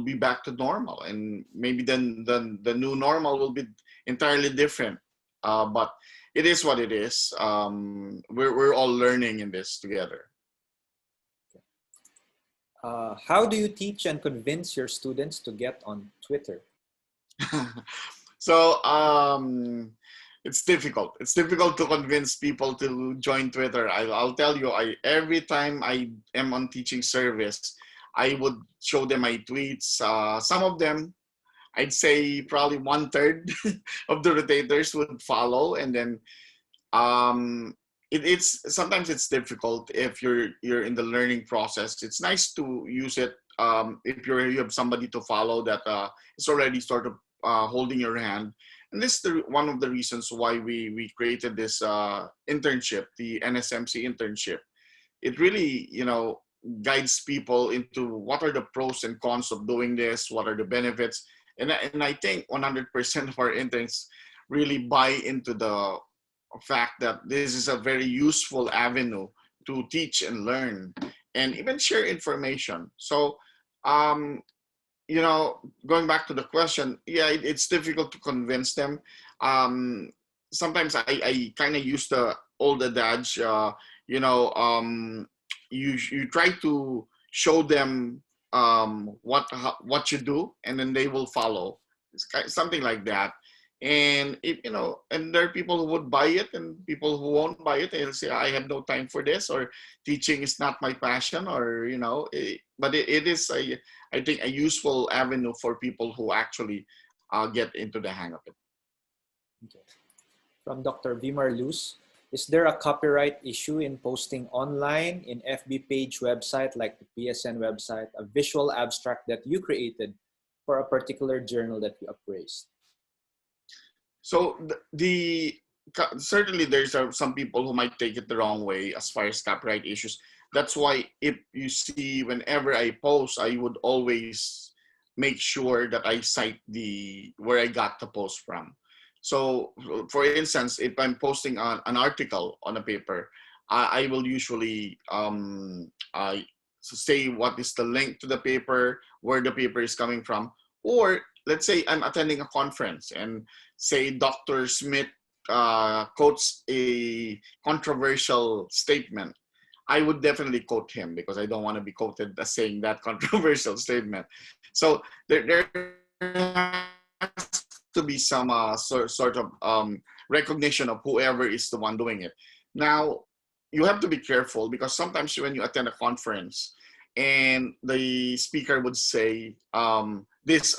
be back to normal. And maybe then the new normal will be entirely different. But it is what it is. We're all learning in this together. How do you teach and convince your students to get on Twitter? So it's difficult. It's difficult to convince people to join Twitter. I'll tell you, every time I am on teaching service, I would show them my tweets. Some of them, I'd say probably 1/3 of the rotators would follow, and then it's sometimes it's difficult if you're in the learning process. It's nice to use it if you have somebody to follow that is already sort of holding your hand. And this is one of the reasons why we created this internship, the NSMC internship. It really guides people into what are the pros and cons of doing this, what are the benefits, And I think 100% of our interns really buy into the fact that this is a very useful avenue to teach and learn and even share information. So, um, going back to the question, yeah, it's difficult to convince them. Um, Sometimes I kind of use the old adage, you know, you try to show them what you do, and then they will follow. Something like that. And if and there are people who would buy it, and people who won't buy it. They'll say, "I have no time for this," or "Teaching is not my passion," or but it is I think a useful avenue for people who actually get into the hang of it. Okay. From Dr. Vimar Luz, is there a copyright issue in posting online in FB page website like the PSN website a visual abstract that you created for a particular journal that you appraised? So certainly there's some people who might take it the wrong way as far as copyright issues. That's why if you see whenever I post, I would always make sure that I cite the where I got the post from. So for instance, if I'm posting an article on a paper, I will usually I say what is the link to the paper, where the paper is coming from, or let's say I'm attending a conference and say Dr. Smith quotes a controversial statement. I would definitely quote him because I don't want to be quoted as saying that controversial statement. So there has to be some sort of recognition of whoever is the one doing it. Now, you have to be careful because sometimes when you attend a conference and the speaker would say, these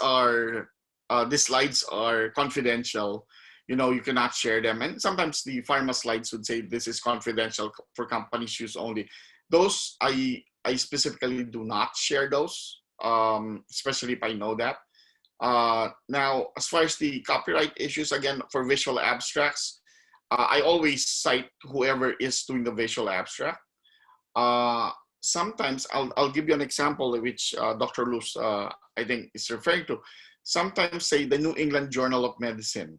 slides are confidential, you cannot share them. And sometimes the pharma slides would say this is confidential for companies use only. Those I specifically do not share those, especially if I know that. Now, as far as the copyright issues, again, for visual abstracts, I always cite whoever is doing the visual abstract. Uh, Sometimes I'll give you an example which Dr. Luz, I think, is referring to. Sometimes, say, the New England Journal of Medicine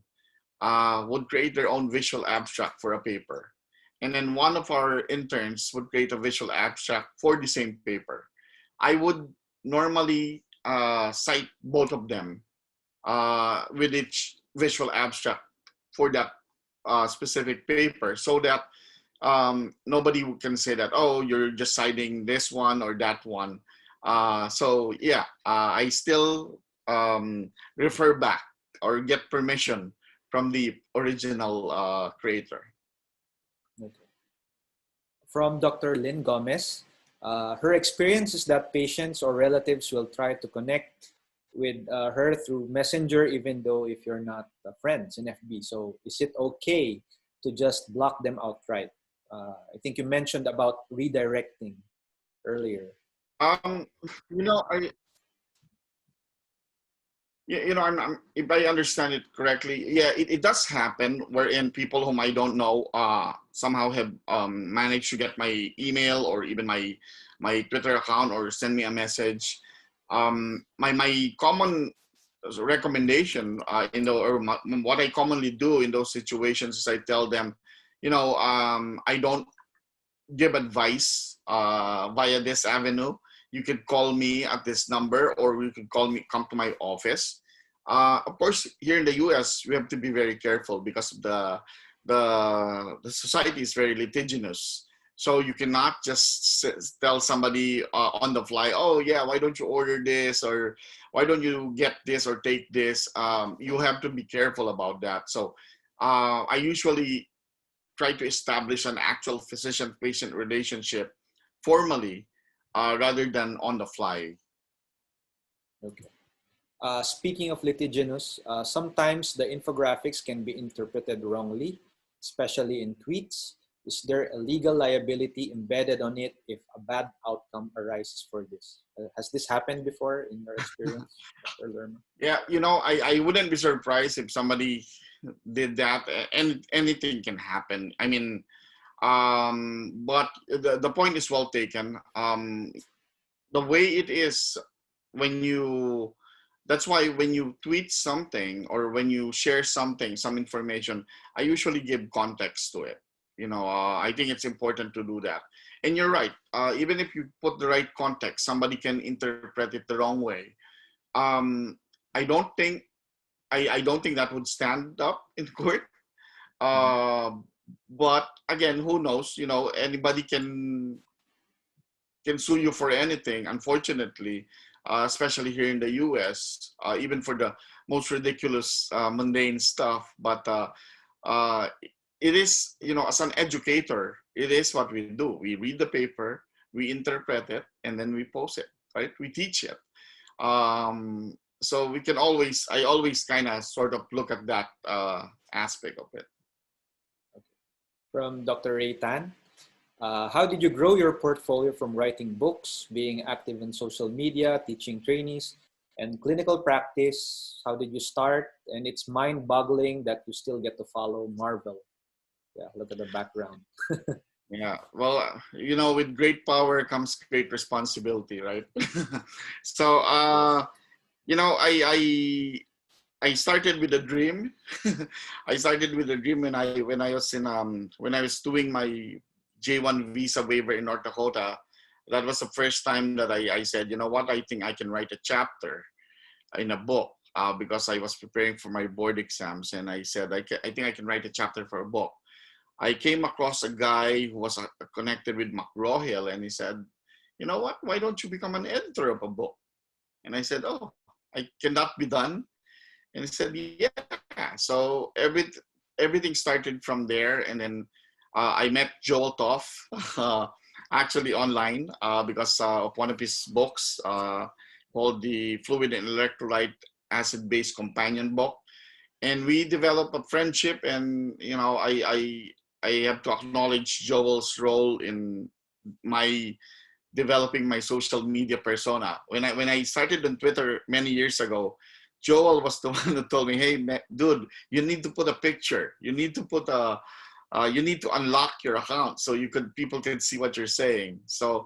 would create their own visual abstract for a paper. And then one of our interns would create a visual abstract for the same paper. I would normally cite both of them with each visual abstract for that specific paper so that nobody can say that, oh, you're just citing this one or that one. So yeah, I still refer back or get permission from the original creator. Okay. From Dr. Lynn Gomez, her experience is that patients or relatives will try to connect with her through Messenger, even though if you're not friends in FB. So is it okay to just block them outright? I think you mentioned about redirecting earlier. Um, you know, I if I understand it correctly, yeah, it does happen wherein people whom I don't know somehow have managed to get my email or even my Twitter account or send me a message. My common recommendation what I commonly do in those situations is I tell them, I don't give advice via this avenue. You could call me at this number, or you could come to my office. Of course, here in the U.S., we have to be very careful because the society is very litigious. So you cannot just tell somebody on the fly, oh yeah, why don't you order this, or why don't you get this or take this? You have to be careful about that. So I usually try to establish an actual physician-patient relationship formally rather than on the fly. Okay. Speaking of litigious, sometimes the infographics can be interpreted wrongly, especially in tweets. Is there a legal liability embedded on it if a bad outcome arises for this? Has this happened before in your experience, Dr. Lerma? Yeah, I wouldn't be surprised if somebody did that. And anything can happen. I mean, but the point is well taken. The way it is when you that's why when you tweet something or when you share something, some information, I usually give context to it. I think it's important to do that. And you're right. Even if you put the right context, somebody can interpret it the wrong way. Um, I don't think I don't think that would stand up in court. Mhm. Uh, but again, who knows? Anybody can sue you for anything, unfortunately, especially here in the US, even for the most ridiculous, mundane stuff. But uh, it is, as an educator, it is what we do. We read the paper, we interpret it, and then we post it, right? We teach it. So I always kind of sort of look at that aspect of it. From Dr. Ray Tan. How did you grow your portfolio from writing books, being active in social media, teaching trainees, and clinical practice? How did you start? And it's mind-boggling that you still get to follow Marvel. Yeah, look at the background. Yeah, well, with great power comes great responsibility, right? So, Yes. I started with a dream. I started with a dream when I was doing my J1 visa waiver in North Dakota. That was the first time that I said, you know what, I think I can write a chapter in a book, because I was preparing for my board exams, and I said I think I can write a chapter for a book. I came across a guy who was connected with McGraw-Hill, and he said, you know what, why don't you become an editor of a book? And I said, oh, can that be done? And he said, yeah. So everything started from there. And then I met Joel Toff, uh, actually online, because of one of his books, called the Fluid and Electrolyte Acid-Based Companion Book. And we developed a friendship. And I have to acknowledge Joel's role in my developing my social media persona. When I started on Twitter many years ago, Joel was the one that told me, "Hey, dude, you need to put a picture. You need to unlock your account so people can see what you're saying." So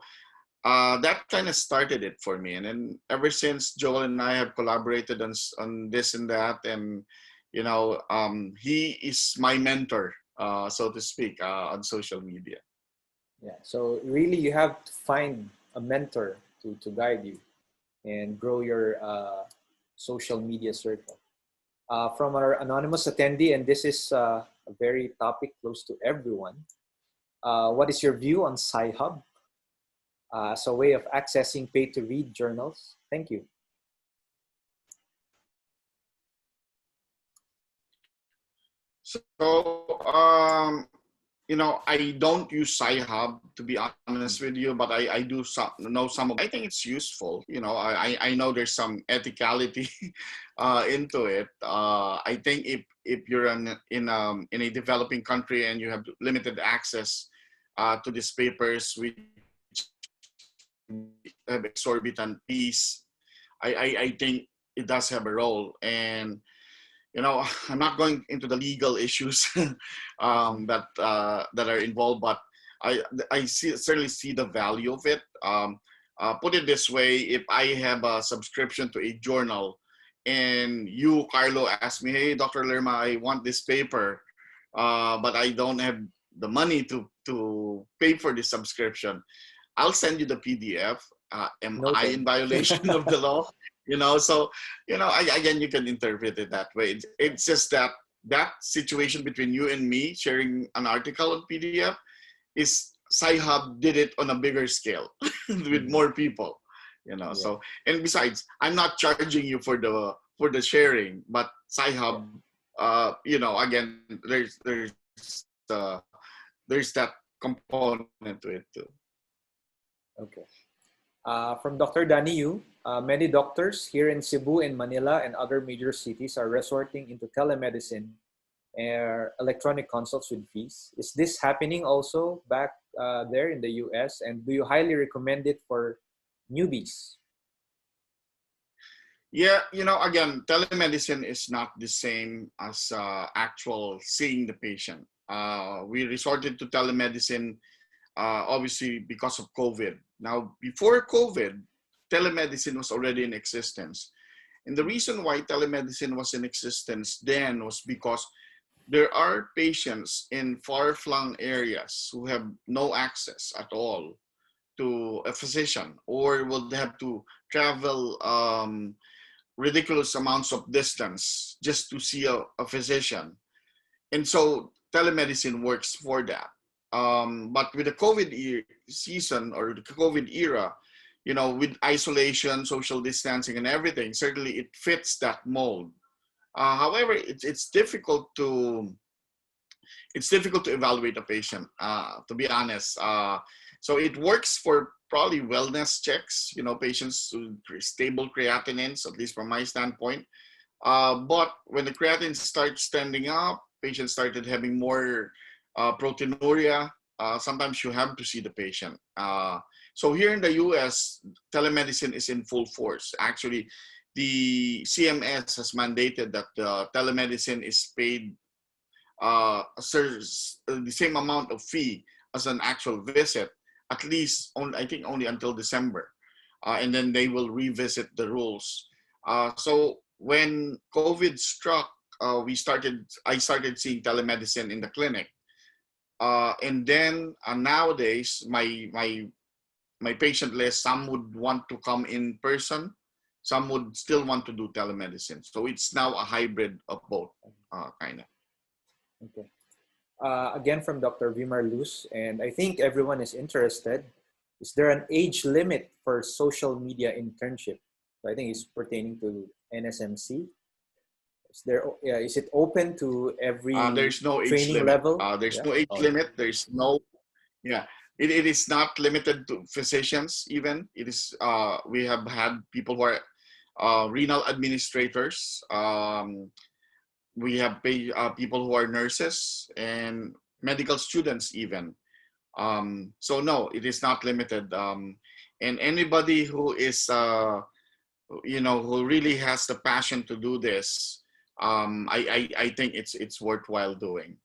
that kind of started it for me, and then ever since, Joel and I have collaborated on this and that, and he is my mentor, so to speak, on social media. Yeah. So really, you have to find a mentor to guide you and grow your social media circle. From our anonymous attendee, and this is a very topic close to everyone. What is your view on Sci-Hub as a way of accessing pay-to-read journals? Thank you. So, I don't use Sci-Hub, to be honest with you, but I do know some of. I think it's useful. I know there's some ethicality into it. I think if you're in a developing country and you have limited access to these papers, which have exorbitant fees, I think it does have a role. And I'm not going into the legal issues that are involved, but I certainly see the value of it. Put it this way: if I have a subscription to a journal, and you, Carlo, ask me, "Hey, Dr. Lerma, I want this paper, but I don't have the money to pay for this subscription," I'll send you the PDF. Am I Noted. in violation of the law? So again, you can interpret it that way. It's just that situation between you and me sharing an article on PDF is Sci-Hub did it on a bigger scale with Mhm. more people. Yeah. So, and besides, I'm not charging you for the sharing, but Yeah. Sci-Hub, again, uh, there's that component to it too. Okay. From Dr. Danny Yu, many doctors here in Cebu and Manila and other major cities are resorting into telemedicine and electronic consults with fees. Is this happening also back there in the US? And do you highly recommend it for newbies? Yeah, again, telemedicine is not the same as actual seeing the patient. We resorted to telemedicine, obviously, because of COVID. Now, before COVID, telemedicine was already in existence. And the reason why telemedicine was in existence then was because there are patients in far-flung areas who have no access at all to a physician, or would have to travel ridiculous amounts of distance just to see a physician. And so telemedicine works for that. But with the season or the COVID era, with isolation, social distancing, and everything, certainly it fits that mold. However, it's difficult to evaluate a patient, to be honest. So it works for probably wellness checks, patients with stable creatinines, at least from my standpoint. But when the creatine starts standing up, patients started having more proteinuria. Sometimes you have to see the patient. So here in the US, telemedicine is in full force. Actually, the CMS has mandated that telemedicine is paid the same amount of fee as an actual visit, at least I think only until December, and then they will revisit the rules. So when COVID struck, I started seeing telemedicine in the clinic, and then nowadays my patient list, some would want to come in person, some would still want to do telemedicine. So it's now a hybrid of both, kind of. Okay. Again from Dr. Vimar Luz, and I think everyone is interested. Is there an age limit for social media internship? So I think it's pertaining to NSMC. Is it open to every There's no age training limit. level? There's Yeah. no age Oh, limit. There's no, yeah. It is not limited to physicians even. It is, we have had people who are renal administrators. We have people who are nurses and medical students even. So no, it is not limited. And anybody who is, who really has the passion to do this, I think it's worthwhile doing.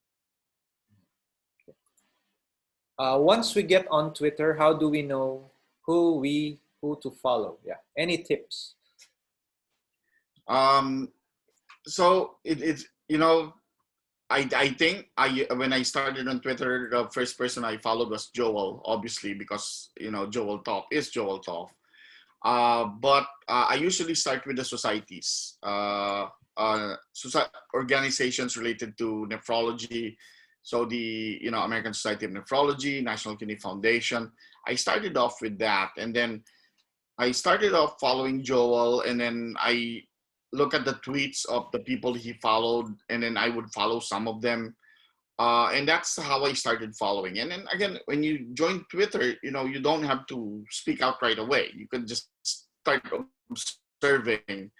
once we get on Twitter, how do we know who to follow? Yeah. Any tips? Um, so it's I think when I started on Twitter, the first person I followed was Joel, obviously, because Joel Top is Joel Top. But I usually start with the societies, organizations related to nephrology. So the American Society of Nephrology, National Kidney Foundation. I started off with that, and then I started off following Joel, and then I look at the tweets of the people he followed, and then I would follow some of them. And that's how I started following. And then again, when you join Twitter, you don't have to speak out right away. You can just start observing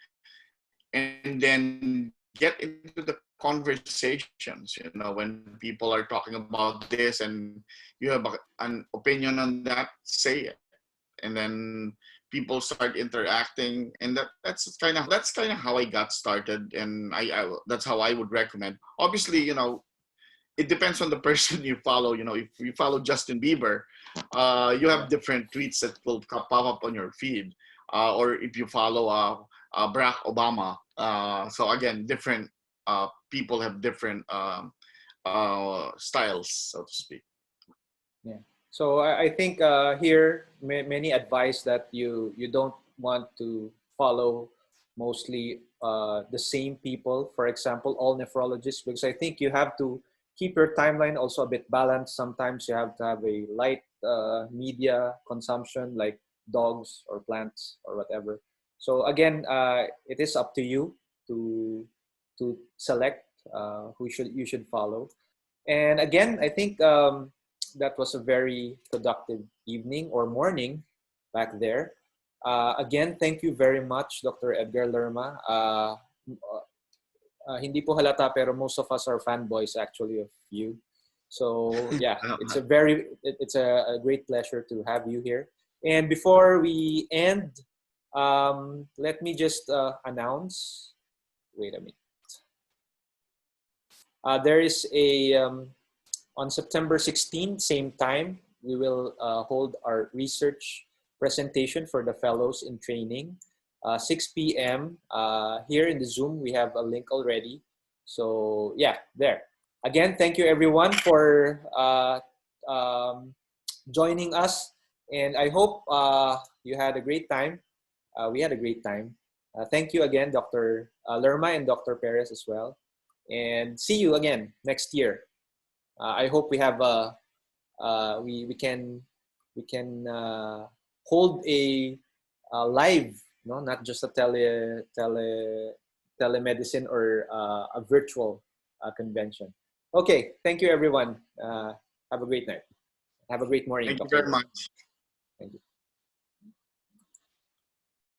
and then get into the conversations. When people are talking about this and you have an opinion on that, say it. And then people start interacting, and that's kind of how I got started, and I that's how I would recommend. Obviously, it depends on the person you follow. If you follow Justin Bieber, you Yeah. have different tweets that will pop up on your feed, or if you follow Barack Obama. So again, different people have different styles, so to speak. Yeah. So I think here many advise that you don't want to follow mostly the same people. For example, all nephrologists, because I think you have to keep your timeline also a bit balanced. Sometimes you have to have a light media consumption like dogs or plants or whatever. So again, it is up to you to select who you should follow. And again, I think that was a very productive evening or morning back there. Again, thank you very much, Dr. Edgar Lerma. Hindi po halata pero most of us are fanboys actually of you. So yeah, it's a great pleasure to have you here. And before we end, let me just announce. Wait a minute. There is on September 16th, same time, we will hold our research presentation for the fellows in training. 6 p.m. Here in the Zoom. We have a link already. So yeah, there. Again, thank you everyone for joining us. And I hope you had a great time. We had a great time. Thank you again, Dr. Lerma and Dr. Perez as well. And see you again next year. I hope we have we can hold a live, no, not just a telemedicine or a virtual convention. Okay, thank you everyone. Have a great night. Have a great morning, Thank you Dr. very Lerma. much. Thank you.